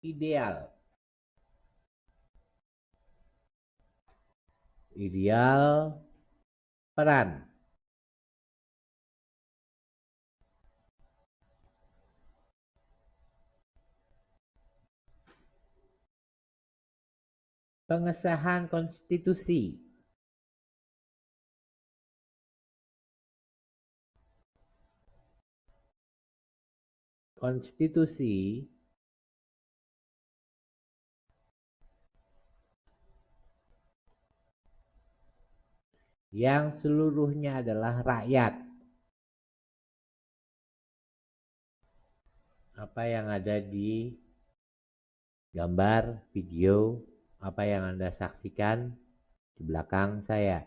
Ideal. Ideal peran. Pengesahan konstitusi. Konstitusi yang seluruhnya adalah rakyat. Apa yang ada di gambar, video, apa yang Anda saksikan di belakang saya.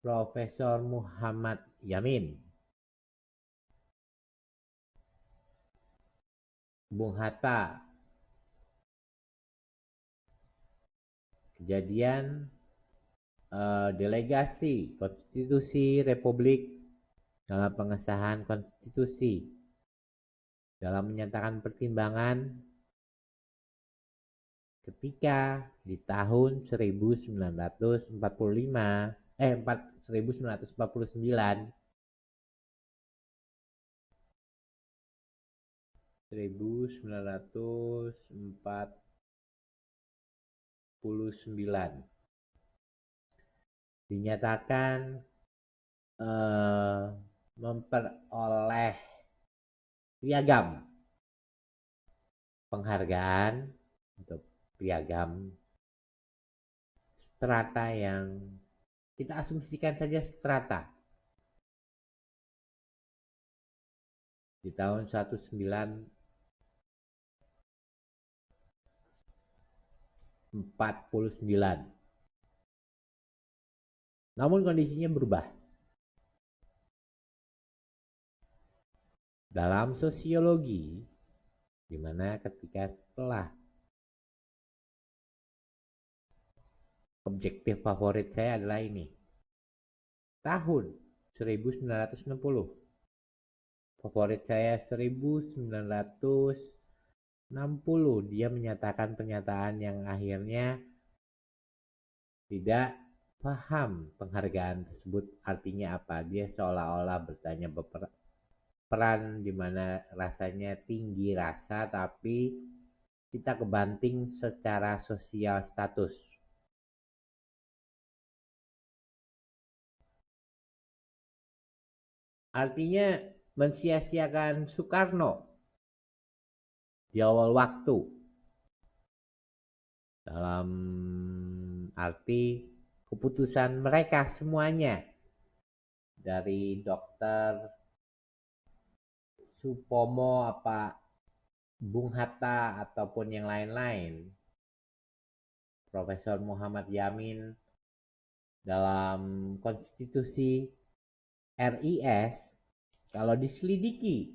Profesor Muhammad Yamin, Bung Hatta, kejadian delegasi konstitusi Republik dalam pengesahan konstitusi, dalam menyatakan pertimbangan ketika di tahun 1949 dinyatakan memperoleh piagam penghargaan untuk piagam strata yang kita asumsikan saja strata di tahun 1949. Namun kondisinya berubah. Dalam sosiologi, di mana ketika setelah objektif favorit saya adalah ini. Tahun 1960. Favorit saya 1960. Dia menyatakan pernyataan yang akhirnya tidak paham penghargaan tersebut artinya apa. Dia seolah-olah bertanya peran di mana rasanya tinggi rasa tapi kita kebanting secara sosial status. Artinya mensia-siakan Soekarno di awal waktu dalam arti keputusan mereka semuanya dari Dokter Supomo apa Bung Hatta ataupun yang lain-lain, Profesor Muhammad Yamin dalam konstitusi RIS, kalau diselidiki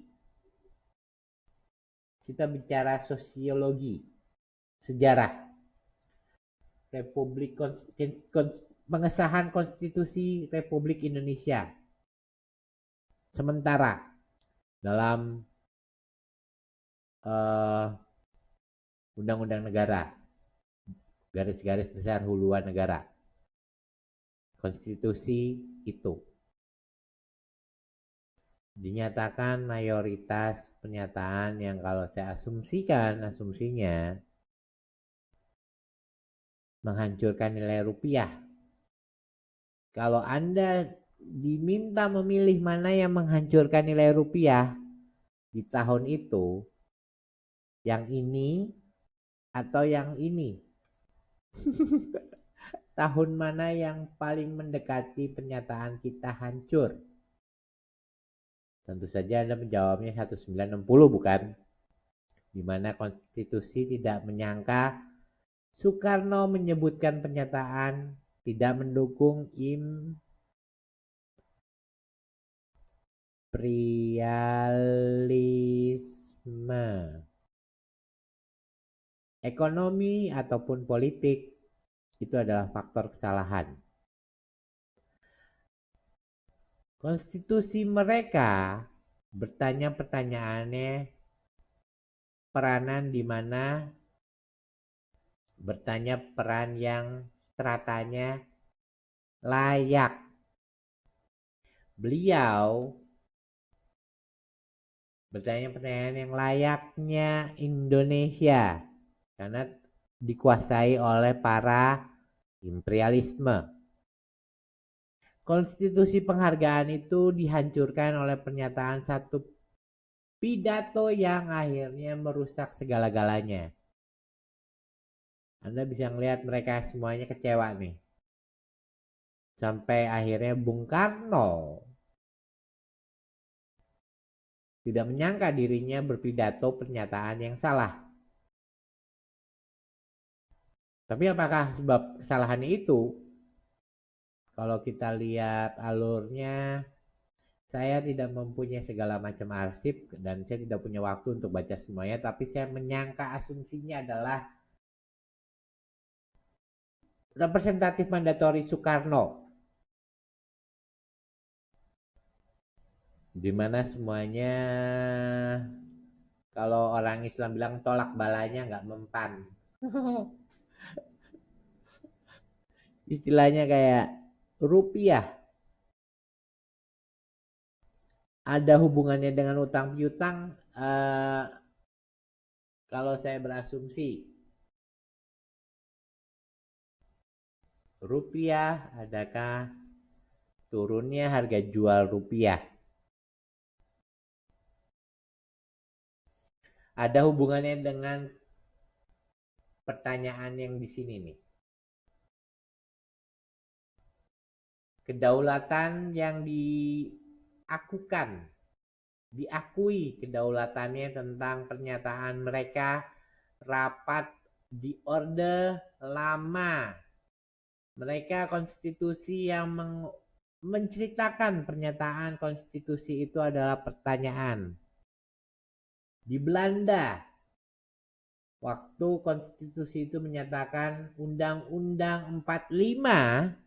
kita bicara sosiologi sejarah Republik pengesahan konstitusi Republik Indonesia sementara dalam undang-undang negara, garis-garis besar haluan negara, konstitusi itu dinyatakan mayoritas pernyataan yang kalau saya asumsinya menghancurkan nilai rupiah. Kalau Anda diminta memilih mana yang menghancurkan nilai rupiah di tahun itu, yang ini atau yang ini? Tahun mana yang paling mendekati pernyataan kita hancur? Tentu saja Anda menjawabnya 1960 bukan? Di mana konstitusi tidak menyangka Soekarno menyebutkan pernyataan tidak mendukung imperialisme ekonomi ataupun politik. Itu adalah faktor kesalahan. Konstitusi mereka bertanya pertanyaannya peranan di mana bertanya peran yang stratanya layak. Beliau bertanya pertanyaan yang layaknya Indonesia karena dikuasai oleh para imperialisme. Konstitusi penghargaan itu dihancurkan oleh pernyataan satu pidato yang akhirnya merusak segala-galanya. Anda bisa melihat mereka semuanya kecewa nih. Sampai akhirnya Bung Karno tidak menyangka dirinya berpidato pernyataan yang salah. Tapi apakah sebab kesalahan itu? Kalau kita lihat alurnya, saya tidak mempunyai segala macam arsip dan saya tidak punya waktu untuk baca semuanya, tapi saya menyangka asumsinya adalah representatif mandatori Soekarno, di mana semuanya kalau orang Islam bilang tolak balanya nggak mempan. Istilahnya kayak rupiah ada hubungannya dengan utang piutang. Kalau saya berasumsi rupiah, adakah turunnya harga jual rupiah? Ada hubungannya dengan pertanyaan yang di sini nih. Kedaulatan yang diakui kedaulatannya tentang pernyataan mereka rapat di Orde Lama. Mereka konstitusi yang menceritakan pernyataan konstitusi itu adalah pertanyaan. Di Belanda, waktu konstitusi itu menyatakan Undang-Undang 45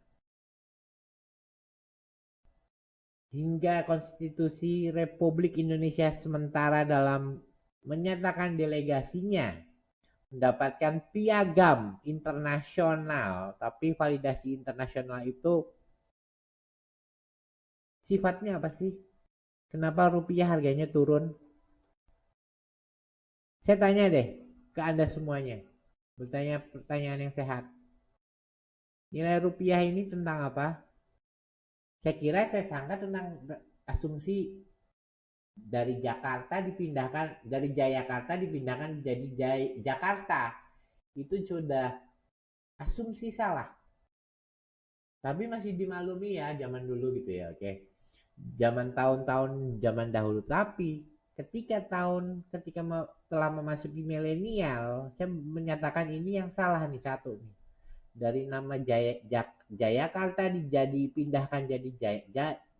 hingga konstitusi Republik Indonesia sementara dalam menyatakan delegasinya mendapatkan piagam internasional, tapi validasi internasional itu sifatnya apa sih? Kenapa rupiah harganya turun? Saya tanya deh ke Anda semuanya, bertanya pertanyaan yang sehat. Nilai rupiah ini tentang apa? Saya sangka tentang asumsi dari Jayakarta dipindahkan jadi Jakarta. Itu sudah asumsi salah. Tapi masih dimaklumi ya zaman dulu gitu ya, oke. Zaman dahulu, tapi ketika telah memasuki milenial, saya menyatakan ini yang salah nih satu nih. Dari nama Jayakarta dipindahkan jadi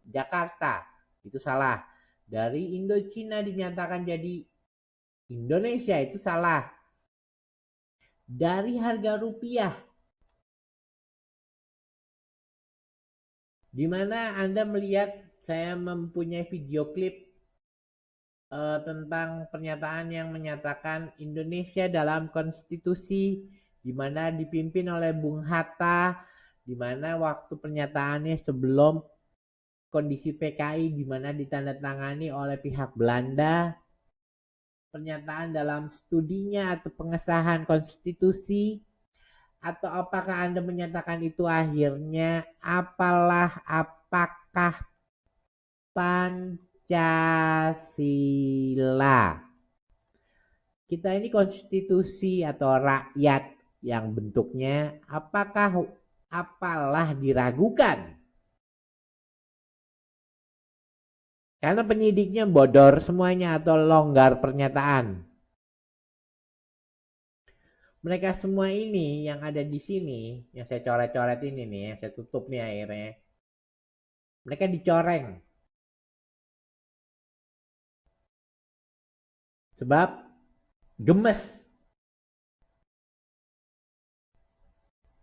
Jakarta. Itu salah. Dari Indochina dinyatakan jadi Indonesia, itu salah. Dari harga rupiah, di mana Anda melihat saya mempunyai video klip tentang pernyataan yang menyatakan Indonesia dalam konstitusi, di mana dipimpin oleh Bung Hatta, di mana waktu pernyataannya sebelum kondisi PKI, di mana ditandatangani oleh pihak Belanda, pernyataan dalam studinya atau pengesahan konstitusi, atau apakah Anda menyatakan itu akhirnya apakah Pancasila? Kita ini konstitusi atau rakyat yang bentuknya apalah diragukan? Karena penyidiknya bodor semuanya atau longgar pernyataan. Mereka semua ini yang ada di sini, yang saya coret-coret ini nih, yang saya tutup nih akhirnya. Mereka dicoreng. Sebab gemes.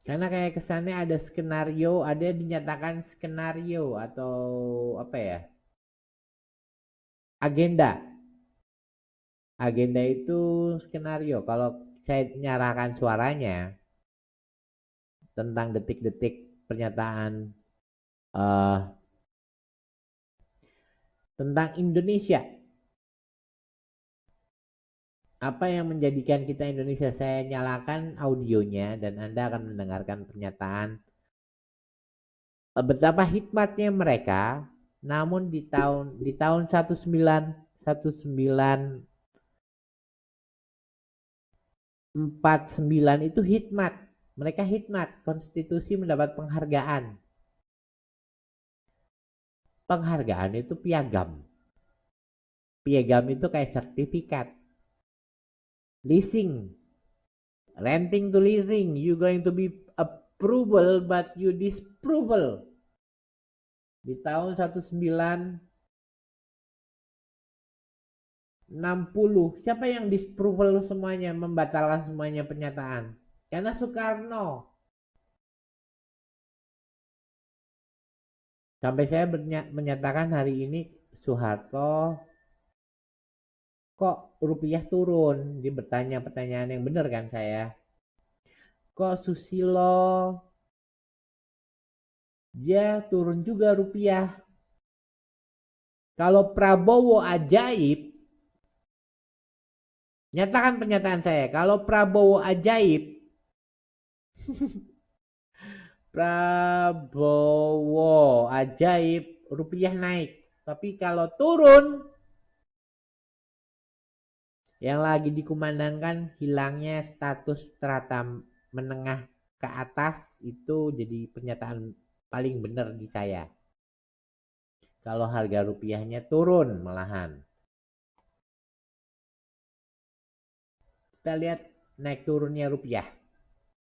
Karena kayak kesannya ada skenario, ada dinyatakan skenario atau apa ya? Agenda. Agenda itu skenario. Kalau saya nyalakan suaranya tentang detik-detik pernyataan eh, tentang Indonesia. Apa yang menjadikan kita Indonesia? Saya nyalakan audionya dan Anda akan mendengarkan pernyataan betapa hikmatnya mereka. Namun di tahun 1949 itu hikmat. Mereka hikmat, konstitusi mendapat penghargaan. Penghargaan itu piagam. Piagam itu kayak sertifikat. Leasing. Renting to leasing. You going to be approval but you disapproval. Di tahun 1960, siapa yang disapproval semuanya, membatalkan semuanya pernyataan? Karena Soekarno. Sampai saya menyatakan hari ini Soeharto kok rupiah turun? Dia bertanya pertanyaan yang benar kan saya. Kok Susilo dia turun juga rupiah? Kalau Prabowo ajaib, nyatakan pernyataan saya. Kalau Prabowo ajaib, Prabowo ajaib, rupiah naik. Tapi kalau turun, yang lagi dikumandangkan hilangnya status strata menengah ke atas, itu jadi pernyataan paling benar di saya. Kalau harga rupiahnya turun malahan. Kita lihat naik turunnya rupiah.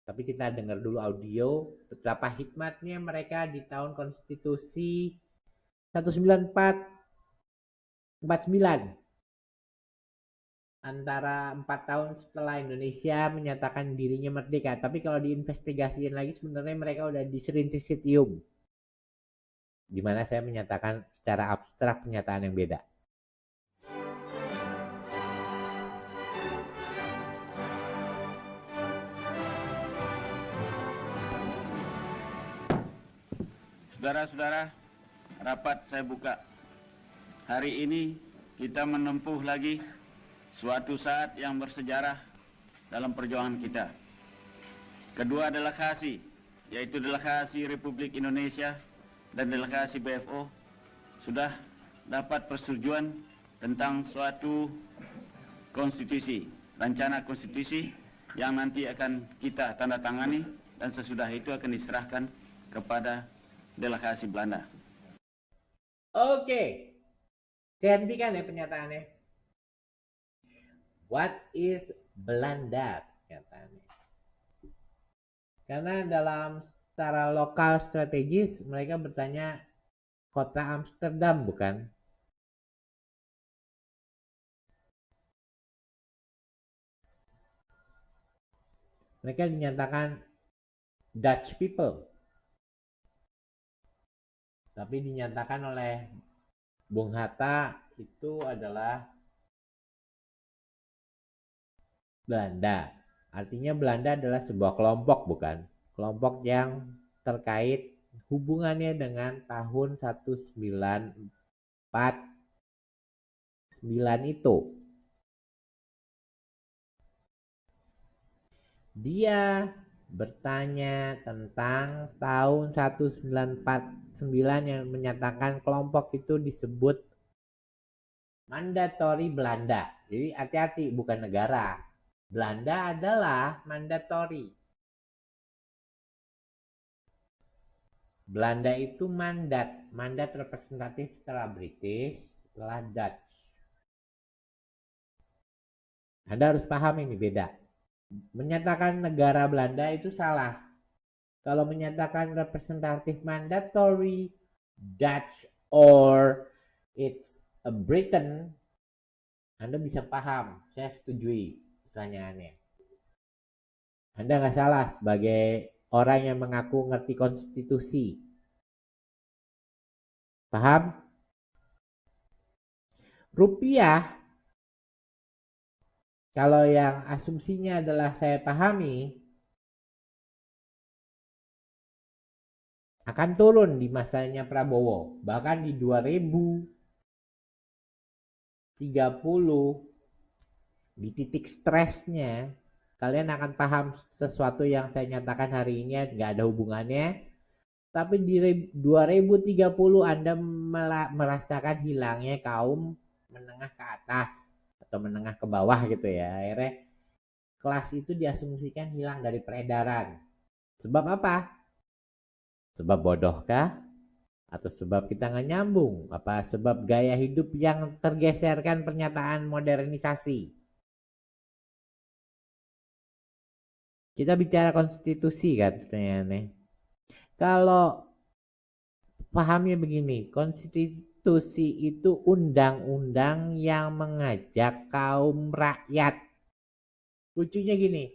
Tapi kita dengar dulu audio betapa hikmatnya mereka di tahun konstitusi 1949. Antara 4 tahun setelah Indonesia menyatakan dirinya merdeka. Tapi kalau diinvestigasiin lagi sebenarnya mereka udah diserintisitium. Di mana saya menyatakan secara abstrak pernyataan yang beda. Saudara-saudara, rapat saya buka. Hari ini kita menempuh lagi suatu saat yang bersejarah dalam perjuangan kita. Kedua delegasi, yaitu delegasi Republik Indonesia dan delegasi BFO, sudah dapat persetujuan tentang suatu konstitusi, rencana konstitusi yang nanti akan kita tanda tangani dan sesudah itu akan diserahkan kepada delegasi Belanda. Oke, saya hentikan ya pernyataannya. What is Belanda? Pernyataannya. Karena dalam secara lokal strategis mereka bertanya kota Amsterdam bukan? Mereka dinyatakan Dutch people. Tapi dinyatakan oleh Bung Hatta itu adalah Belanda. Artinya Belanda adalah sebuah kelompok bukan? Kelompok yang terkait hubungannya dengan tahun 1949 itu. Dia bertanya tentang tahun 1949 yang menyatakan kelompok itu disebut mandatori Belanda. Jadi hati-hati, bukan negara. Belanda adalah mandatori. Belanda itu mandat representatif setelah British, setelah Dutch. Anda harus paham ini beda. Menyatakan negara Belanda itu salah. Kalau menyatakan representatif mandatory Dutch or it's a Britain, Anda bisa paham. Saya setujui pertanyaannya. Anda nggak salah sebagai orang yang mengaku ngerti konstitusi. Paham? Rupiah, kalau yang asumsinya adalah saya pahami, akan turun di masanya Prabowo. Bahkan di 2030, di titik stresnya, kalian akan paham sesuatu yang saya nyatakan hari ini nggak ada hubungannya. Tapi di 2030 Anda merasakan hilangnya kaum menengah ke atas atau menengah ke bawah gitu ya. Akhirnya kelas itu diasumsikan hilang dari peredaran. Sebab apa? Sebab bodoh kah? Atau sebab kita nggak nyambung? Apa sebab gaya hidup yang tergeserkan pernyataan modernisasi? Kita bicara konstitusi kan pertanyaannya. Kalau pahamnya begini, konstitusi itu undang-undang yang mengajak kaum rakyat. Lucunya gini,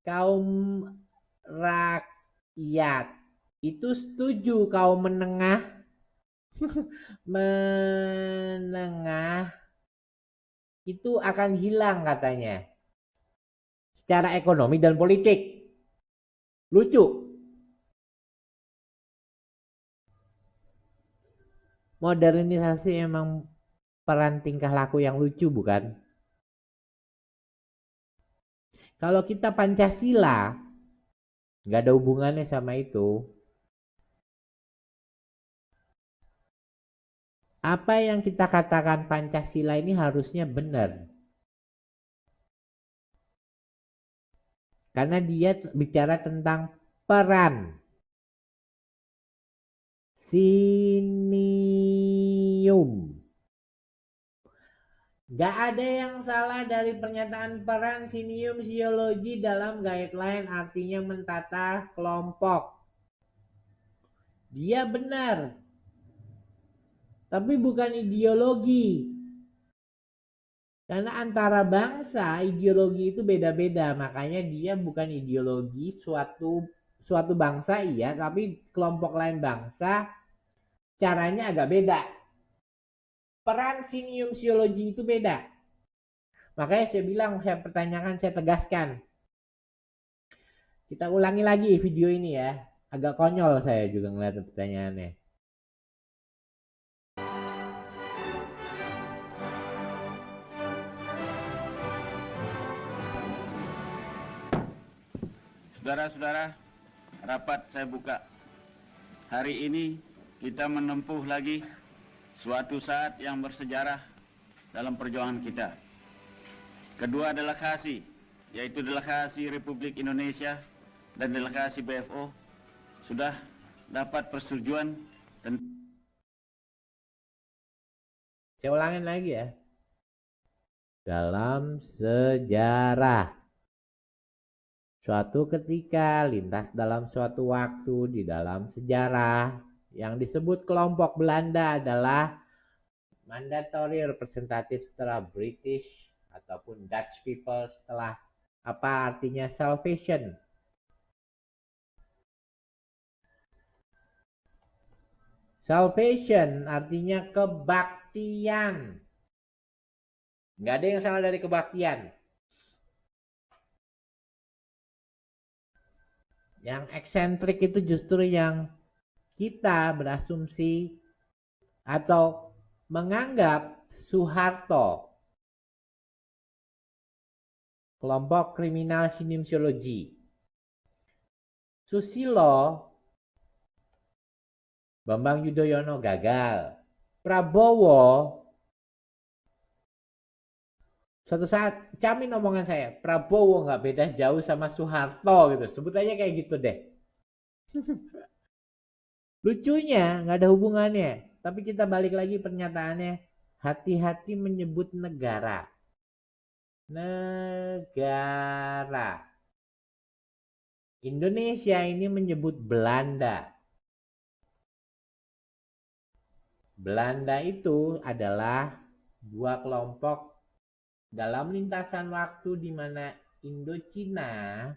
kaum rakyat itu setuju kaum menengah menengah itu akan hilang katanya secara ekonomi dan politik. Lucu. Modernisasi emang peran tingkah laku yang lucu bukan? Kalau kita Pancasila, nggak ada hubungannya sama itu. Apa yang kita katakan Pancasila ini harusnya benar. Karena dia bicara tentang peran. Sinium. Gak ada yang salah dari pernyataan peran sinium siologi dalam guideline, artinya mentata kelompok. Dia benar. Tapi bukan ideologi. Karena antara bangsa, ideologi itu beda-beda. Makanya dia bukan ideologi suatu bangsa iya, tapi kelompok lain bangsa caranya agak beda. Peran sinium siologi itu beda. Makanya saya bilang, saya pertanyakan, saya tegaskan. Kita ulangi lagi video ini ya. Agak konyol saya juga ngeliat pertanyaannya. Saudara-saudara, rapat saya buka. Hari ini kita menempuh lagi suatu saat yang bersejarah dalam perjuangan kita. Kedua delegasi, yaitu delegasi Republik Indonesia dan delegasi BFO, sudah dapat persetujuan tentang... Saya ulangin lagi ya. Dalam sejarah, suatu ketika lintas dalam suatu waktu di dalam sejarah yang disebut kelompok Belanda adalah mandatory representative setelah British ataupun Dutch people setelah apa artinya salvation. Salvation artinya kebaktian. Nggak ada yang salah dari kebaktian. Yang eksentrik itu justru yang kita berasumsi atau menganggap Soeharto kelompok kriminal sinimsiologi. Susilo Bambang Yudhoyono gagal. Prabowo suatu saat camin omongan saya, Prabowo nggak beda jauh sama Soeharto gitu. Sebut aja kayak gitu deh. Lucunya nggak ada hubungannya. Tapi kita balik lagi pernyataannya, hati-hati menyebut negara. Negara. Indonesia ini menyebut Belanda. Belanda itu adalah dua kelompok dalam lintasan waktu di mana Indochina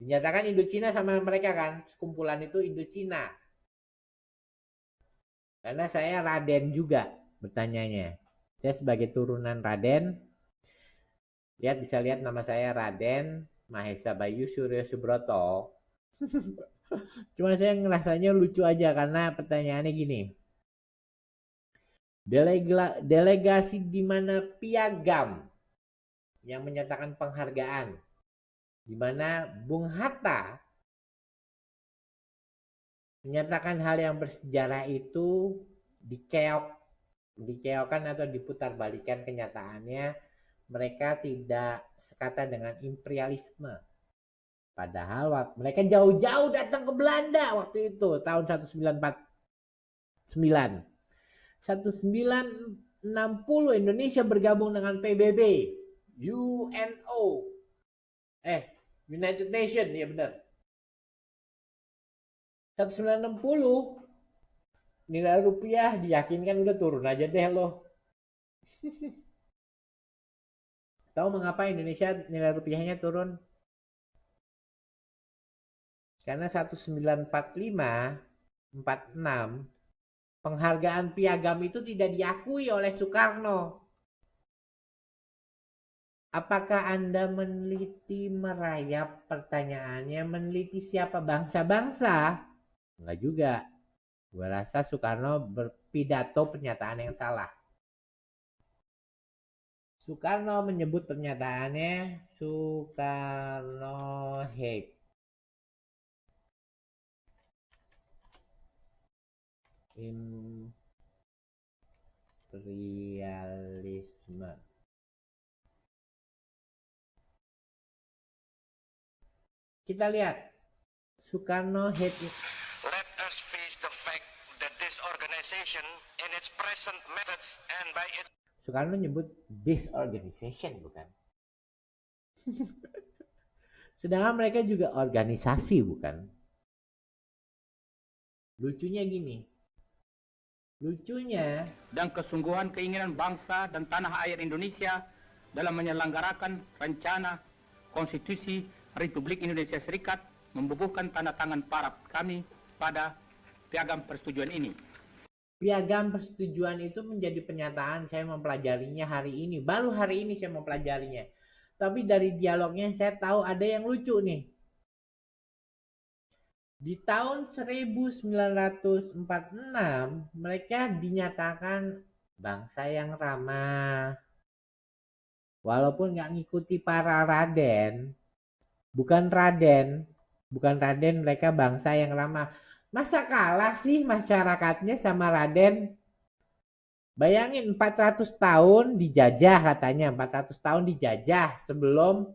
Dinyatakan Indochina sama mereka kan, sekumpulan itu Indochina. Karena saya Raden juga bertanyanya. Saya sebagai turunan Raden, bisa lihat nama saya Raden Mahesa Bayu Suryo Subroto. Cuma saya ngerasanya lucu aja karena pertanyaannya gini. Delegasi di mana piagam yang menyatakan penghargaan, di mana Bung Hatta menyatakan hal yang bersejarah itu dikeokkan atau diputarbalikkan kenyataannya, mereka tidak sekata dengan imperialisme. Padahal mereka jauh-jauh datang ke Belanda waktu itu tahun 1949. 1960 Indonesia bergabung dengan PBB, UNO, United Nation, ya benar. 1960 nilai rupiah diyakinkan udah turun aja deh loh. Tahu mengapa Indonesia nilai rupiahnya turun? Karena 1945, 46 penghargaan piagam itu tidak diakui oleh Soekarno. Apakah Anda meneliti merayap pertanyaannya, meneliti siapa bangsa-bangsa? Enggak juga. Gue rasa Soekarno berpidato pernyataan yang salah. Soekarno menyebut pernyataannya Soekarno hate. Imperialisme. Kita lihat Soekarno hate. Let us face the fact that this organization in its present methods and by its Soekarno nyebut disorganization bukan? Sedangkan mereka juga organisasi bukan? Lucunya gini. Dan kesungguhan keinginan bangsa dan tanah air Indonesia dalam menyelenggarakan rencana konstitusi Republik Indonesia Serikat membubuhkan tanda tangan para kami pada piagam persetujuan ini. Piagam persetujuan itu menjadi penyataan, saya mempelajarinya hari ini. Baru hari ini saya mempelajarinya. Tapi dari dialognya saya tahu ada yang lucu nih. Di tahun 1946 mereka dinyatakan bangsa yang ramah. Walaupun nggak ngikuti para Raden, bukan Raden mereka bangsa yang ramah. Masa kalah sih masyarakatnya sama Raden? Bayangin 400 tahun dijajah katanya, 400 tahun dijajah sebelum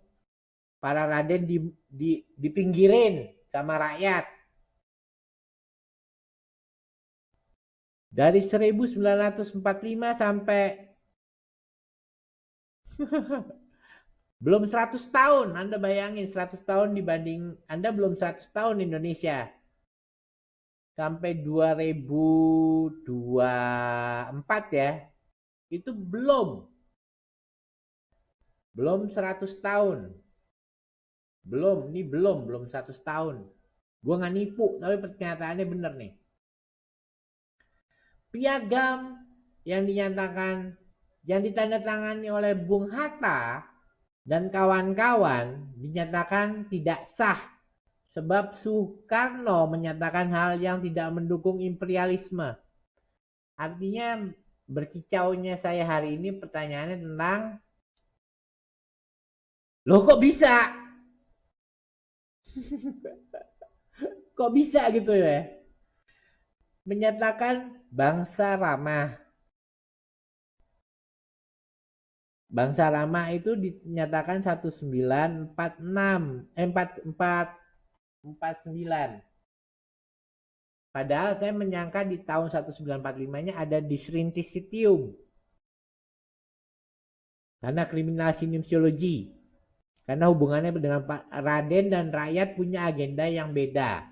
para Raden dipinggirin sama rakyat. Dari 1945 sampai belum 100 tahun. Anda bayangin 100 tahun dibanding Anda belum 100 tahun Indonesia. Sampai 2024 ya. Itu belum 100 tahun. Belum 100 tahun. Gue nggak nipu, tapi pernyataannya bener nih. Piagam yang ditandatangani oleh Bung Hatta dan kawan-kawan dinyatakan tidak sah sebab Soekarno menyatakan hal yang tidak mendukung imperialisme. Artinya berkicaunya saya hari ini pertanyaannya tentang loh kok bisa? Kok bisa gitu ya? Menyatakan bangsa ramah. Bangsa ramah itu dinyatakan 1949. Padahal saya menyangka di tahun 1945-nya ada disrintisitium. Karena kriminal sinimsiologi. Karena hubungannya dengan Pak Raden dan rakyat punya agenda yang beda.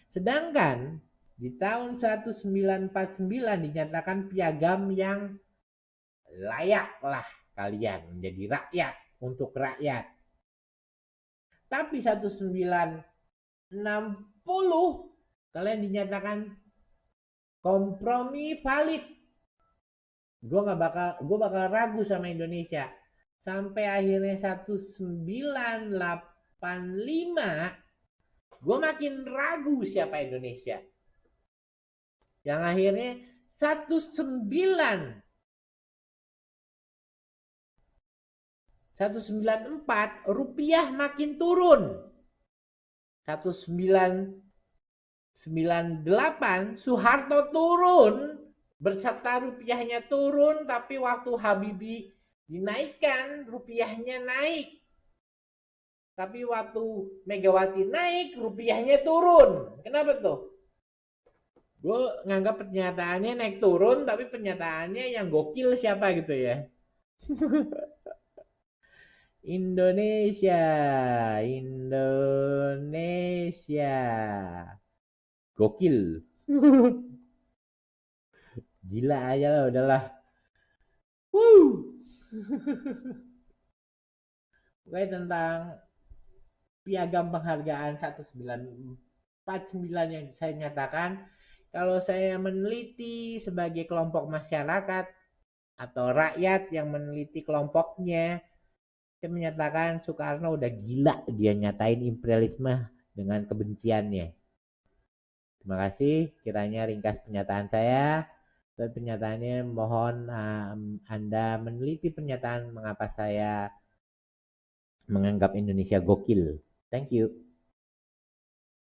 Sedangkan di tahun 1949 dinyatakan piagam yang layaklah kalian menjadi rakyat untuk rakyat. Tapi 1960 kalian dinyatakan kompromi valid. Gue bakal ragu sama Indonesia. Sampai akhirnya 1985 gue makin ragu siapa Indonesia. Yang akhirnya 1994 rupiah makin turun. 1998 Soeharto turun, berserta rupiahnya turun, tapi waktu Habibie dinaikkan rupiahnya naik. Tapi waktu Megawati naik rupiahnya turun. Kenapa tuh? Gue nganggap pernyataannya naik turun, tapi pernyataannya yang gokil siapa gitu ya. Indonesia gokil. Gila aja lah, udahlah. Oke, tentang piagam penghargaan 1949 yang saya nyatakan, kalau saya meneliti sebagai kelompok masyarakat atau rakyat yang meneliti kelompoknya, saya menyatakan Soekarno udah gila dia nyatain imperialisme dengan kebenciannya. Terima kasih, kiranya ringkas pernyataan saya. Dan pernyataannya mohon Anda meneliti pernyataan mengapa saya menganggap Indonesia gokil. Thank you.